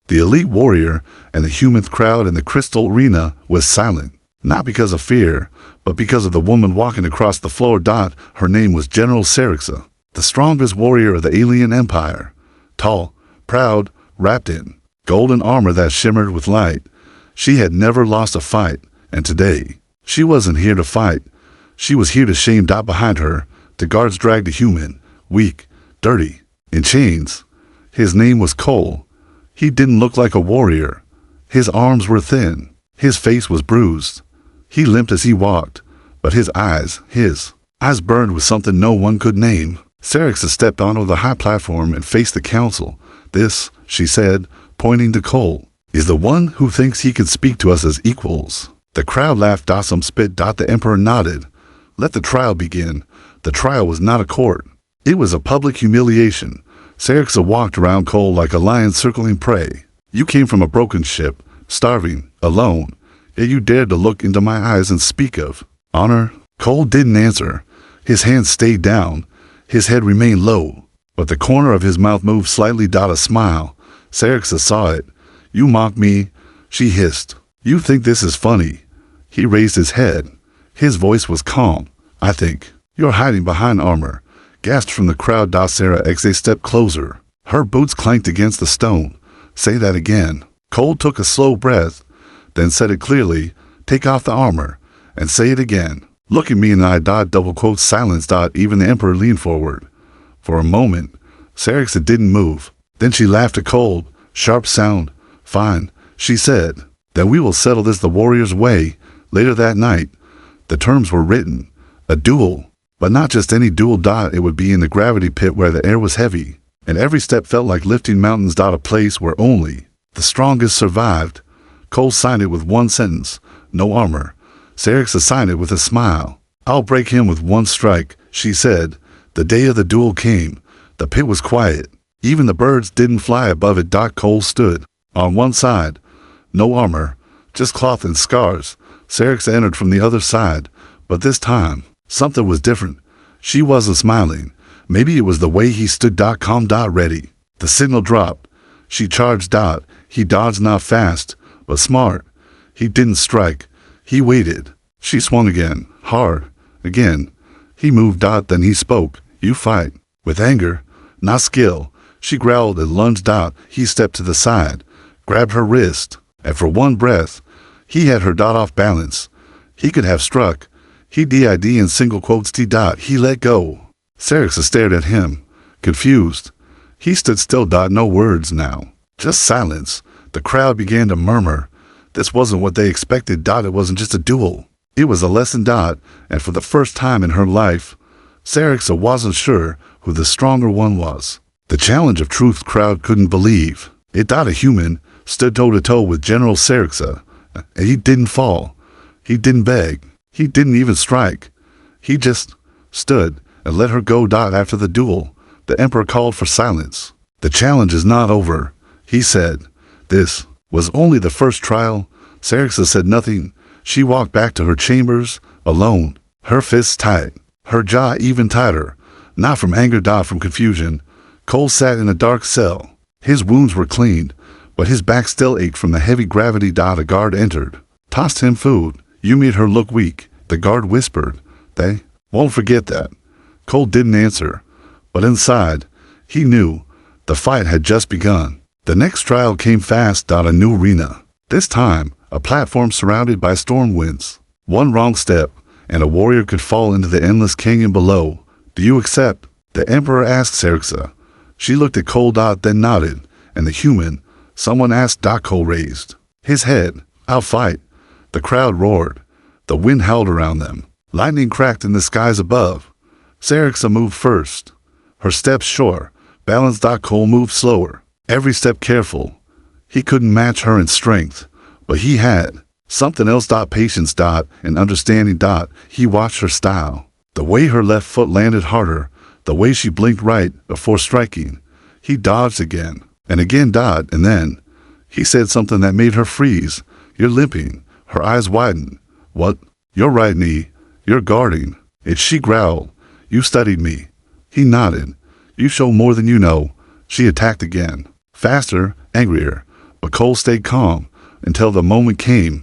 The elite warrior and the human crowd in the crystal arena was silent, not because of fear, but because of the woman walking across the floor. Her name was General Serixa, the strongest warrior of the alien empire. Tall, proud, wrapped in golden armor that shimmered with light. She had never lost a fight, and today, she wasn't here to fight. She was here to shame. Behind her, the guards dragged a human, weak, dirty, in chains. His name was Cole. He didn't look like a warrior. His arms were thin. His face was bruised. He limped as he walked, but his eyes burned with something no one could name. Serixa stepped onto the high platform and faced the council. This, she said, pointing to Cole, is the one who thinks he can speak to us as equals. The crowd laughed. Some spit. The emperor nodded. Let the trial begin. The trial was not a court. It was a public humiliation. Serixa walked around Cole like a lion circling prey. You came from a broken ship, starving, alone, yet you dared to look into my eyes and speak of honor. Cole didn't answer. His hands stayed down. His head remained low, but the corner of his mouth moved slightly. A smile. Serixa saw it. You mock me, she hissed. You think this is funny? He raised his head. His voice was calm. I think you're hiding behind armor, gasped from the crowd. Serixa stepped closer. Her boots clanked against the stone. Say that again. Cole took a slow breath, then said it clearly. Take off the armor, and say it again. Look at me in the eye. Silence. Even the emperor leaned forward. For a moment, Serixa didn't move. Then she laughed at Cole. Sharp sound. Fine, she said. Then we will settle this the warrior's way. Later that night, the terms were written. A duel. But not just any duel. It would be in the gravity pit where the air was heavy, and every step felt like lifting mountains. A place where only the strongest survived. Cole signed it with one sentence. No armor. Serixa signed it with a smile. I'll break him with one strike, she said. The day of the duel came. The pit was quiet. Even the birds didn't fly above it. Cole stood on one side. No armor, just cloth and scars. Serixa entered from the other side, but this time, something was different. She wasn't smiling. Maybe it was the way he stood. Calm. Ready. The signal dropped. She charged. He dodged, not fast, but smart. He didn't strike. He waited. She swung again, hard, again. He moved. Then he spoke. You fight. With anger, not skill. She growled and lunged. He stepped to the side, grabbed her wrist, and for one breath, he had her. Off balance. He could have struck. He did in single quotes. He let go. Serixa stared at him, confused. He stood still. No words now, just silence. The crowd began to murmur. This wasn't what they expected. It wasn't just a duel. It was a lesson. And for the first time in her life, Serixa wasn't sure who the stronger one was. The challenge of truth crowd couldn't believe. A human stood toe-to-toe with General Serixa, and he didn't fall. He didn't beg. He didn't even strike. He just stood and let her go. After the duel, the emperor called for silence. The challenge is not over, he said. This was only the first trial. Serixa said nothing. She walked back to her chambers, alone, her fists tight, her jaw even tighter. Not from anger. From confusion. Cole sat in a dark cell. His wounds were cleaned, but his back still ached from the heavy gravity. A guard entered, tossed him food. You made her look weak, the guard whispered. They won't forget that. Cole didn't answer, but inside, he knew the fight had just begun. The next trial came fast. A new arena. This time, a platform surrounded by storm winds. One wrong step, and a warrior could fall into the endless canyon below. Do you accept? The emperor asked Serixa. She looked at Cole. Then nodded, and the human, someone asked. Cole raised his head. I'll fight. The crowd roared. The wind howled around them. Lightning cracked in the skies above. Serixa moved first. Her steps sure, balanced. Cole moved slower, every step careful. He couldn't match her in strength, but he had something else. Patience. And understanding. He watched her style. The way her left foot landed harder, the way she blinked right before striking. He dodged again, and again. And then he said something that made her freeze. You're limping. Her eyes widened. What? Your right knee. You're guarding. It's she growled. You studied me. He nodded. You show more than you know. She attacked again. Faster, angrier, But Cole stayed calm until the moment came.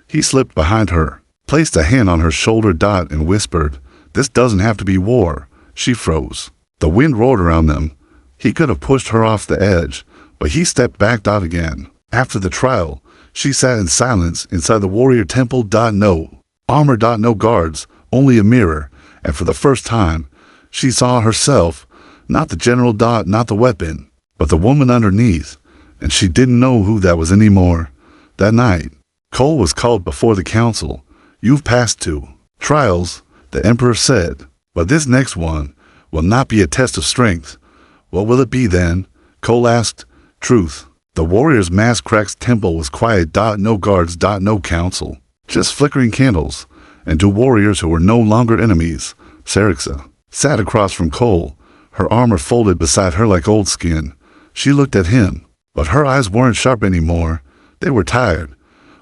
He slipped behind her, placed a hand on her shoulder and whispered, "This doesn't have to be war." She froze. The wind roared around them. He could have pushed her off the edge, but he stepped back again. After the trial, she sat in silence inside the warrior temple. No armor, no guards, only a mirror, and for the first time, she saw herself, not the general, not the weapon, but the woman underneath, and she didn't know who that was anymore. That night, Cole was called before the council. "You've passed 2 trials," the emperor said, "but this next one will not be a test of strength." "What will it be then?" Cole asked. "Truth." The warrior's mask-cracked temple was quiet. No guards, no council, just flickering candles, and 2 warriors who were no longer enemies. Cerixa sat across from Cole, her armor folded beside her like old skin. She looked at him, but her eyes weren't sharp anymore. They were tired.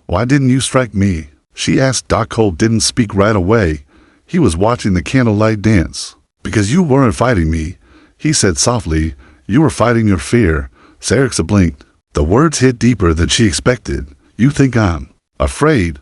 "Why didn't you strike me?" she asked. Cole didn't speak right away. He was watching the candlelight dance. "Because you weren't fighting me," he said softly. "You were fighting your fear." Cerixa blinked. The words hit deeper than she expected. "You think I'm afraid?"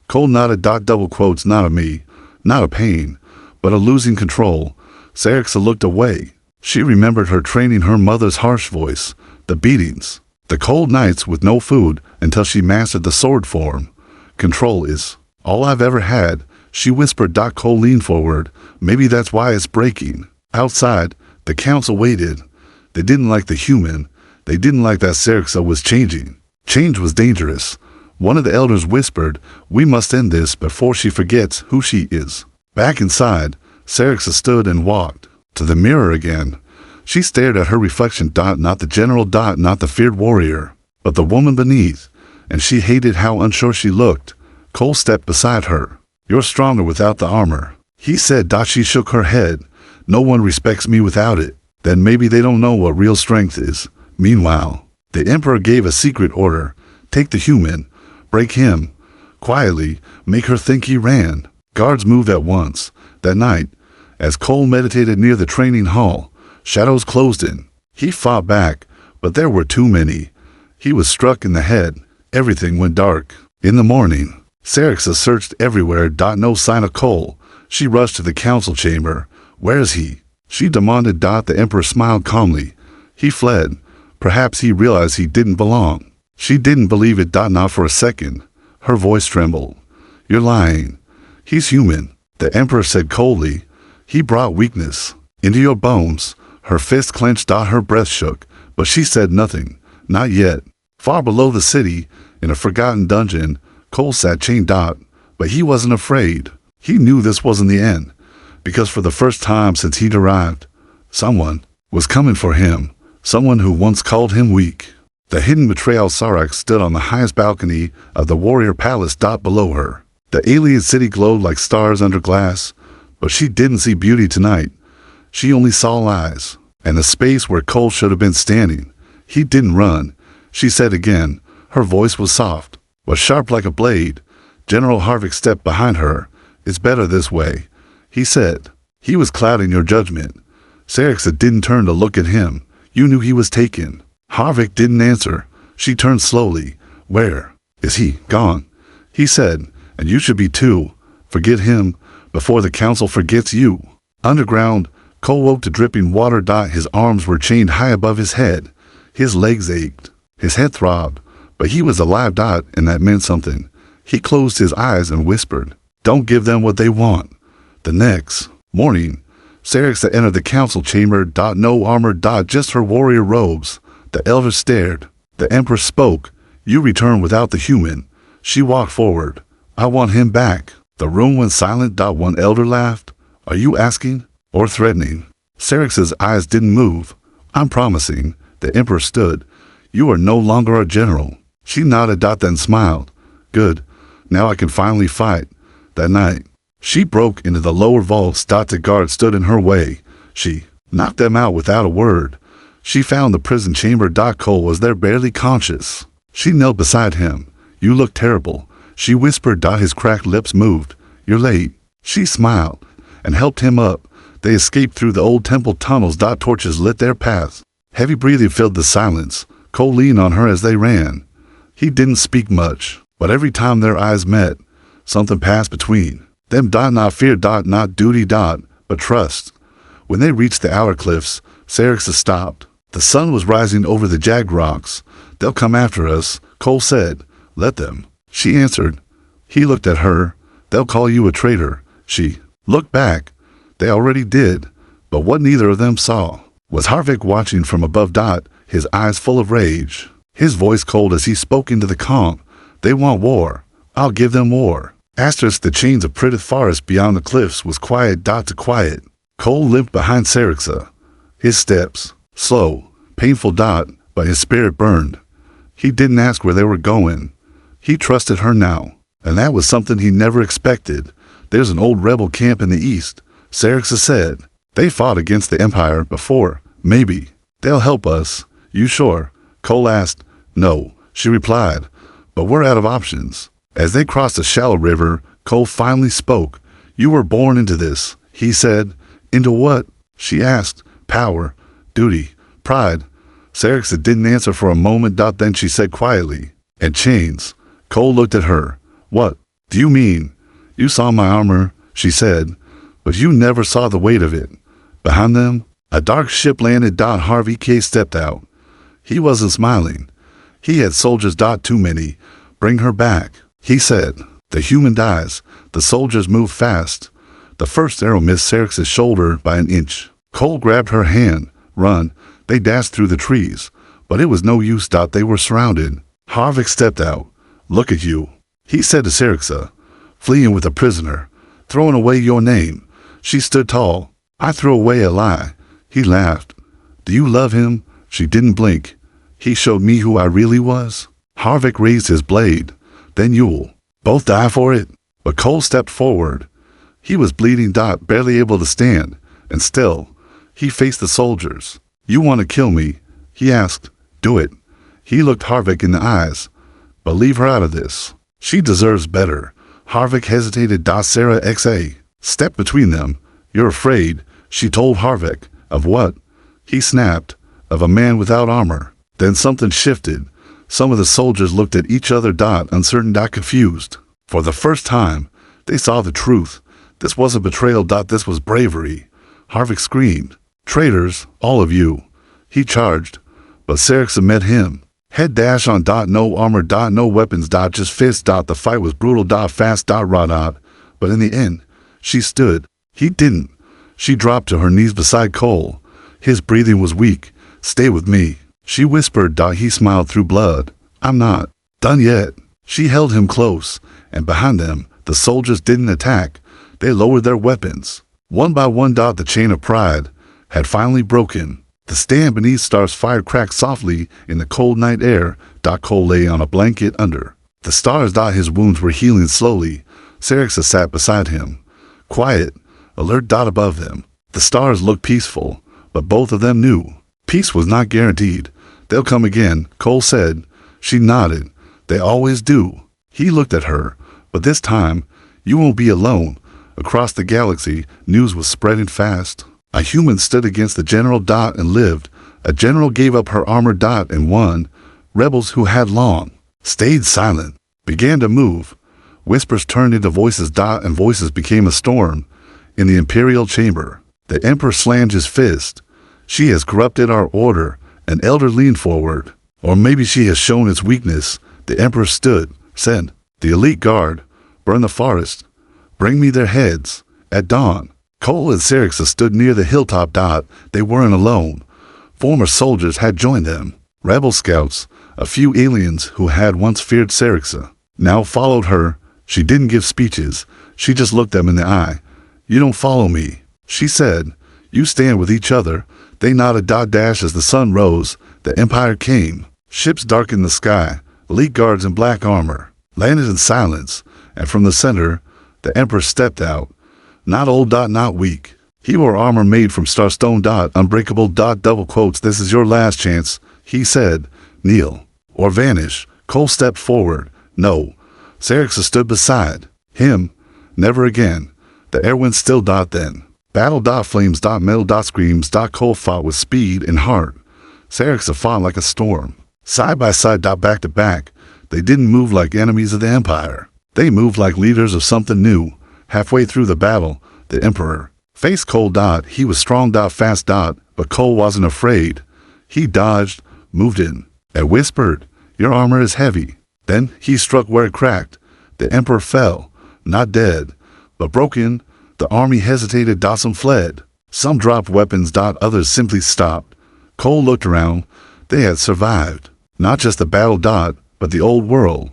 Cole nodded. Double quotes, "Not of me, not of pain, but of losing control." Cerixa looked away. She remembered her training, her mother's harsh voice, the beatings, the cold nights with no food until she mastered the sword form. "Control is all I've ever had," she whispered. Cole leaned forward. "Maybe that's why it's breaking." Outside, the council waited. They didn't like the human. They didn't like that Cerixa was changing. Change was dangerous. One of the elders whispered, "We must end this before she forgets who she is." Back inside, Cerixa stood and walked to the mirror again. She stared at her reflection. Not the general, not the feared warrior, but the woman beneath, and she hated how unsure she looked. Cole stepped beside her. "You're stronger without the armor," he said. She shook her head. "No one respects me without it." "Then maybe they don't know what real strength is." Meanwhile, the emperor gave a secret order. "Take the human, break him, quietly, make her think he ran." Guards moved at once. That night, as Cole meditated near the training hall, shadows closed in. He fought back, but there were too many. He was struck in the head. Everything went dark. In the morning, Cerixa searched everywhere. No sign of Cole. She rushed to the council chamber. "Where is he?" she demanded. The emperor smiled calmly. "He fled. Perhaps he realized he didn't belong." She didn't believe it. Not for a second. Her voice trembled. "You're lying. He's human," the emperor said coldly. "He brought weakness into your bones." Her fist clenched. Her breath shook, but she said nothing. Not yet. Far below the city, in a forgotten dungeon, Cole sat chained. But he wasn't afraid. He knew this wasn't the end, because for the first time since he'd arrived, someone was coming for him. Someone who once called him weak. The hidden betrayal Sarak stood on the highest balcony of the warrior palace. Below her, the alien city glowed like stars under glass, but she didn't see beauty tonight. She only saw lies, and the space where Cole should have been standing. "He didn't run," she said again. Her voice was soft, but sharp like a blade. General Harvick stepped behind her. "It's better this way," he said. He was clouding your judgment. Cerixa didn't turn to look at him. "You knew he was taken." Harvick didn't answer. She turned slowly. "Where is he? Gone," he said. "And you should be too. Forget him before the council forgets you." Underground, Cole woke to dripping water. His arms were chained high above his head. His legs ached. His head throbbed. But he was alive. And that meant something. He closed his eyes and whispered, "Don't give them what they want." The next morning, Cerixa entered the council chamber. No armor. Just her warrior robes. The elders stared. The emperor spoke. "You return without the human." She walked forward. "I want him back." The room went silent. One elder laughed. "Are you asking or threatening?" Cerixa's eyes didn't move. "I'm promising." The emperor stood. "You are no longer a general." She nodded. Then smiled. "Good. Now I can finally fight." That night, she broke into the lower vaults. The guards stood in her way. She knocked them out without a word. She found the prison chamber. Cole was there, barely conscious. She knelt beside him. "You look terrible," she whispered. His cracked lips moved. "You're late." She smiled and helped him up. They escaped through the old temple tunnels. Torches lit their paths. Heavy breathing filled the silence. Cole leaned on her as they ran. He didn't speak much, but every time their eyes met, something passed between them. Not fear. Not duty. But trust. When they reached the outer cliffs, Serixa stopped. The sun was rising over the jagged rocks. They'll come after us, Cole said. Let them. She answered. He looked at her. They'll call you a traitor. She looked back. They already did, but what neither of them saw was Harvick watching from above. His eyes full of rage, his voice cold as he spoke into the calm. They want war. I'll give them war. Asterisk. The chains of Pritith forest beyond the cliffs was quiet. To quiet. Cole limped behind Serixa. His steps, slow, painful. But his spirit burned. He didn't ask where they were going. He trusted her now, and that was something he never expected. There's an old rebel camp in the east, Serixa said. They fought against the Empire before. Maybe. They'll help us. You sure? Cole asked. No, she replied. But we're out of options. As they crossed a shallow river, Cole finally spoke. You were born into this, he said. Into what? She asked. Power, duty, pride. Serixa didn't answer for a moment. Then she said quietly. And chains. Cole looked at her. What do you mean? You saw my armor, she said, but you never saw the weight of it. Behind them, a dark ship landed. Harvey K. stepped out. He wasn't smiling. He had soldiers. Too many. Bring her back, he said. The human dies. The soldiers move fast. The first arrow missed Serix's shoulder by an inch. Cole grabbed her hand. Run. They dashed through the trees, but it was no use. They were surrounded. Harvick stepped out. Look at you, he said to Serixa. Fleeing with a prisoner. Throwing away your name. She stood tall. I threw away a lie. He laughed. Do you love him? She didn't blink. He showed me who I really was. Harvick raised his blade. Then you'll both die for it. But Cole stepped forward. He was bleeding. Barely able to stand. And still, he faced the soldiers. You want to kill me? He asked. Do it. He looked Harvick in the eyes. But leave her out of this. She deserves better. Harvick hesitated. Sarah Xa stepped between them. You're afraid, she told Harvick. Of what? He snapped. Of a man without armor. Then something shifted. Some of the soldiers looked at each other. Uncertain. Confused. For the first time, they saw the truth. This wasn't betrayal. This was bravery. Harvick screamed. Traitors, all of you. He charged. But Serixa met him. Head dash on. No armor. No weapons. Just fists. The fight was brutal. Fast. Raw. But in the end, she stood. He didn't. She dropped to her knees beside Cole. His breathing was weak. Stay with me, she whispered. He smiled through blood. I'm not done yet. She held him close, and behind them, the soldiers didn't attack. They lowered their weapons. One by one. The chain of pride had finally broken. The stand beneath Star's fire cracked softly in the cold night air. Cole lay on a blanket under the stars. His wounds were healing slowly. Serixa sat beside him. Quiet, alert. Above them, the stars looked peaceful, but both of them knew peace was not guaranteed. They'll come again, Cole said. She nodded. They always do. He looked at her. But this time, you won't be alone. Across the galaxy, news was spreading fast. A human stood against the general. And lived. A general gave up her armor. And won. Rebels who had long stayed silent began to move. Whispers turned into voices. And voices became a storm. In the Imperial chamber, the Emperor slammed his fist. She has corrupted our order. An elder leaned forward. Or maybe she has shown its weakness. The Emperor stood. Send the elite guard. Burn the forest. Bring me their heads. At dawn, Cole and Serixa stood near the hilltop. They weren't alone. Former soldiers had joined them. Rebel scouts, a few aliens who had once feared Serixa, now followed her. She didn't give speeches. She just looked them in the eye. You don't follow me, she said. You stand with each other. They nodded. As the sun rose, the Empire came. Ships darkened the sky. Elite guards in black armor landed in silence, and from the center, the Emperor stepped out. Not old. Not weak. He wore armor made from starstone. Unbreakable. Double quotes. This is your last chance, he said. Kneel or vanish. Cole stepped forward. No. Serixa stood beside him. Never again. The air went still. Then. Battle. Flames. Metal. Screams. Cole fought with speed and heart. Serixa fought like a storm. Side by side. Back to back. They didn't move like enemies of the Empire. They moved like leaders of something new. Halfway through the battle, the Emperor faced Cole. He was strong. Fast. But Cole wasn't afraid. He dodged, moved in, and whispered, "Your armor is heavy." Then he struck where it cracked. The Emperor fell, not dead, but broken. The army hesitated. Some fled. Some dropped weapons. Others simply stopped. Cole looked around. They had survived. Not just the battle. But the old world.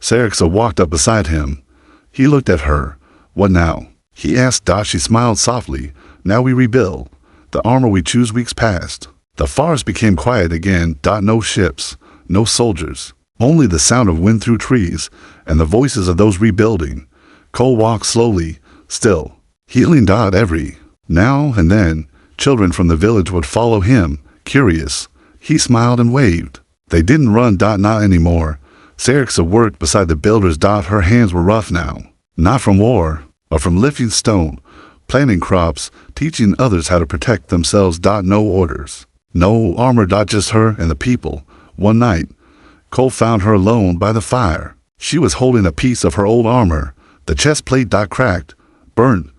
Serixa walked up beside him. He looked at her. "What now?" he asked. She smiled softly. "Now we rebuild the armor we choose weeks past." The forest became quiet again. No ships, no soldiers, only the sound of wind through trees and the voices of those rebuilding. Cole walked slowly, still, healing. Every now and then, children from the village would follow him, curious. He smiled and waved. They didn't run. Not anymore. Serixa worked beside the builders. Her hands were rough now. Not from war, but from lifting stone, planting crops, teaching others how to protect themselves. No orders, no armor. Just her and the people. One night, Cole found her alone by the fire. She was holding a piece of her old armor. The chest plate. Cracked, burnt,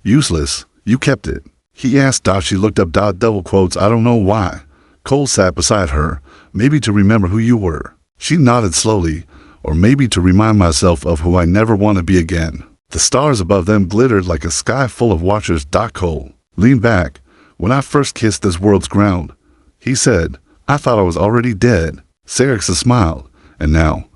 useless. "You kept it?" he asked. She looked up. Double quotes. "I don't know why." Cole sat beside her. "Maybe to remember who you were." She nodded slowly. "Or maybe to remind myself of who I never want to be again." The stars above them glittered like a sky full of watchers. Cole leaned back. "When I first kissed this world's ground," he said, "I thought I was already dead." Serixa smiled. "And now?"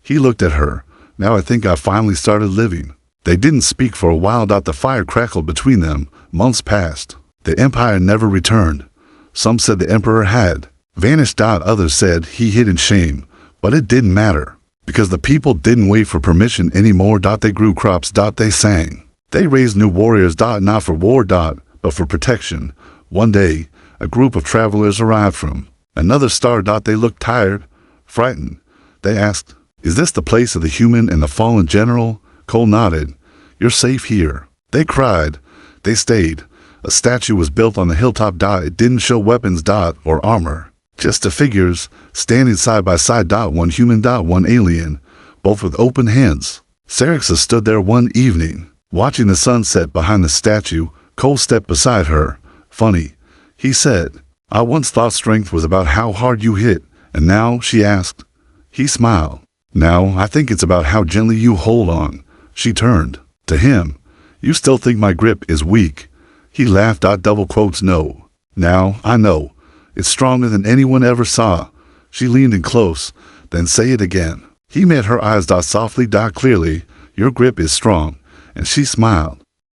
He looked at her. "Now I think I finally started living." They didn't speak for a while. The fire crackled between them. Months passed. The Empire never returned. Some said the Emperor had vanished. Others said he hid in shame. But it didn't matter, because the people didn't wait for permission anymore. They grew crops. They sang. They raised new warriors. Not for war. But for protection. One day, a group of travelers arrived from another star. They looked tired, frightened. They asked, "Is this the place of the human and the fallen general?" Cole nodded. "You're safe here." They cried. They stayed. A statue was built on the hilltop. It didn't show weapons. Or armor. Just the figures, standing side by side. One human. One alien, both with open hands. Serixa stood there one evening, watching the sun set behind the statue. Cole stepped beside her. "Funny," he said. "I once thought strength was about how hard you hit. And now?" she asked. He smiled. "Now I think it's about how gently you hold on." She turned to him. "You still think my grip is weak?" He laughed. Double quotes. "No. Now I know. It's stronger than anyone ever saw." She leaned in close. "Then say it again." He met her eyes. Softly. "Clearly, your grip is strong." And she smiled.